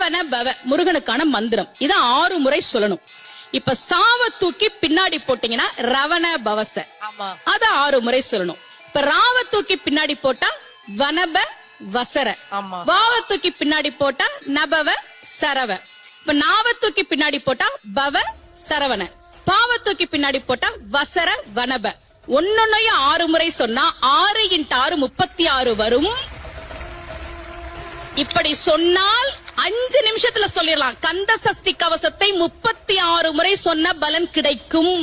சரவண பவ முருகனுக்கான மந்திரம். இத 6 முறை சொல்லணும். இப்ப சாவ தூக்கி பின்னாடி போட்டீங்கன்னா ரவண பவச, அத 6 முறை சொல்லணும். இப்ப ராவ தூக்கி பின்னாடி போட்டா வனப வசர, வாவ தூக்கி பின்னாடி போட்டா நபவ சரவ, இப்ப நாவ தூக்கி பின்னாடி போட்டா பவ சரவண, பாவ தூக்கி பின்னாடி போட்டா வசர வனப. ஒன்னொன்னையும் 6 முறை சொன்னா 6 × 6 36 வரும். இப்படி சொன்னால் 5 நிமிஷத்துல சொல்லிடலாம். கந்த சஷ்டி கவசத்தை 36 முறை சொன்ன பலன் கிடைக்கும்.